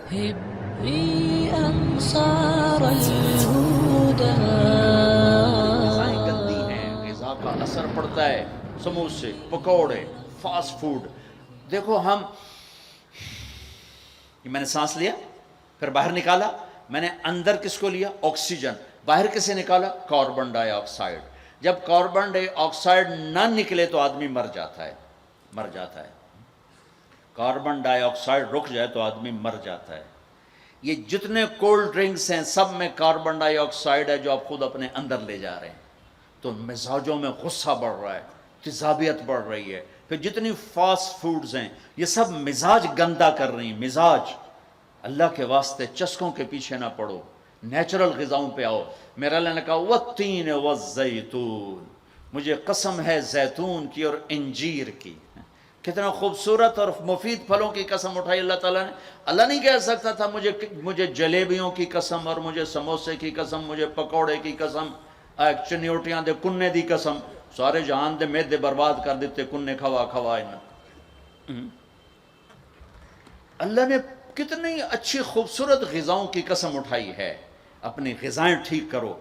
هبي أنصار الهدى. غذائیں گندی ہیں، غذا کا اثر پڑتا ہے، سموسے، پکوڑے، فاسٹ فوڈ. دیکھو ہم، میں نے سانس لیا پھر باہر نکالا، میں نے اندر کس کو لیا؟ آکسیجن. باہر کسے نکالا؟ کاربن ڈائی آکسائڈ. جب کاربن ڈائی آکسائڈ نہ نکلے تو آدمی مر جاتا ہے، مر جاتا ہے. کاربن ڈائی آکسائڈ رک جائے تو آدمی مر جاتا ہے. یہ جتنے کولڈ ڈرنکس ہیں سب میں کاربن ڈائی آکسائڈ ہے جو آپ خود اپنے اندر لے جا رہے ہیں. تو مزاجوں میں غصہ بڑھ رہا ہے، تیزابیت بڑھ رہی ہے. پھر جتنی فاسٹ فوڈز ہیں یہ سب مزاج گندا کر رہی ہیں. مزاج، اللہ کے واسطے چسکوں کے پیچھے نہ پڑو، نیچرل غذاؤں پہ آؤ. میرا اللہ نے کہا والتین والزیتون، مجھے قسم ہے زیتون کی اور انجیر کی. کتنا خوبصورت اور مفید پھلوں کی قسم اٹھائی اللہ تعالیٰ نے. اللہ نہیں کہہ سکتا تھا مجھے جلیبیوں کی قسم اور مجھے سموسے کی قسم، مجھے پکوڑے کی قسم، چنیوٹیاں دے کنے دی قسم. سارے جہان دے میدے برباد کر دیتے کنے کھوا کھوا. اللہ نے کتنی اچھی خوبصورت غذاؤں کی قسم اٹھائی ہے. اپنی غذائیں ٹھیک کرو،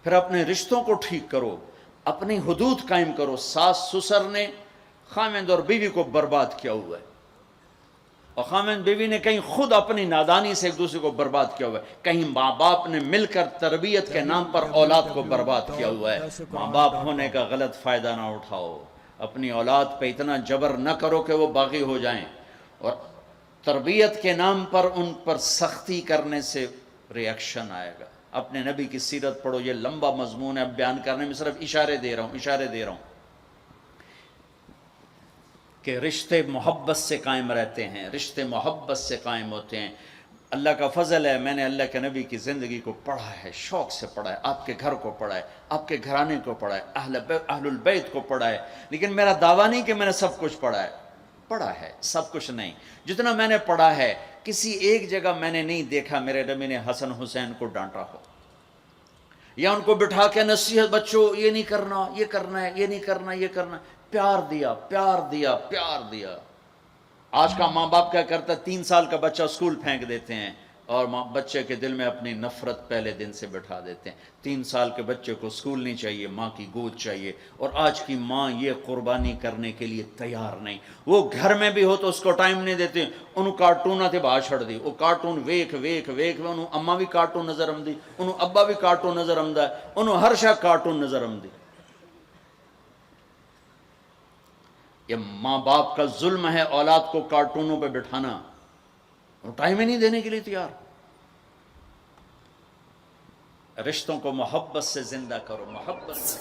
پھر اپنے رشتوں کو ٹھیک کرو، اپنی حدود قائم کرو. ساس سسر نے خامند اور بیوی کو برباد کیا ہوا ہے، اور خامند بیوی نے کہیں خود اپنی نادانی سے ایک دوسرے کو برباد کیا ہوا ہے. کہیں ماں باپ نے مل کر تربیت کے نام پر اولاد کو برباد کیا ہوا ہے. ماں باپ ہونے کا غلط فائدہ نہ اٹھاؤ، اپنی اولاد پہ اتنا جبر نہ کرو کہ وہ باغی ہو جائیں، اور تربیت کے نام پر ان پر سختی کرنے سے ریاکشن آئے گا. اپنے نبی کی سیرت پڑھو. یہ لمبا مضمون ہے، اب بیان کرنے میں صرف اشارے دے رہا ہوں کہ رشتے محبت سے قائم رہتے ہیں، رشتے محبت سے قائم ہوتے ہیں. اللہ کا فضل ہے، میں نے اللہ کے نبی کی زندگی کو پڑھا ہے، شوق سے پڑھا ہے. آپ کے گھر کو پڑھا ہے، آپ کے گھرانے کو پڑھا ہے، اہل البیت کو پڑھا ہے. لیکن میرا دعویٰ نہیں کہ میں نے سب کچھ پڑھا ہے سب کچھ نہیں. جتنا میں نے پڑھا ہے کسی ایک جگہ میں نے نہیں دیکھا میرے نبی نے حسن حسین کو ڈانٹا ہو، یا ان کو بٹھا کے نصیحت، بچوں یہ نہیں کرنا، یہ کرنا ہے، یہ نہیں کرنا، یہ کرنا. پیار دیا، پیار دیا، پیار دیا. آج کا ماں باپ کیا کرتا ہے؟ 3 سال کا بچہ اسکول پھینک دیتے ہیں اور بچے کے دل میں اپنی نفرت پہلے دن سے بٹھا دیتے ہیں. 3 سال کے بچے کو اسکول نہیں چاہیے، ماں کی گود چاہیے. اور آج کی ماں یہ قربانی کرنے کے لیے تیار نہیں. وہ گھر میں بھی ہو تو اس کو ٹائم نہیں دیتے. انہوں کارٹون تے باہر چھڑ دی، وہ کارٹون ویکھ انہوں اماں بھی کارٹون نظر آمدی، انہوں ابا بھی کارٹون نظر آمدا ہے، انہوں ہر شے کارٹون نظر آمدی. یہ ماں باپ کا ظلم ہے اولاد کو کارٹونوں پہ بٹھانا. وہ ٹائم ہی نہیں دینے کے لیے تیار. رشتوں کو محبت سے زندہ کرو، محبت سے.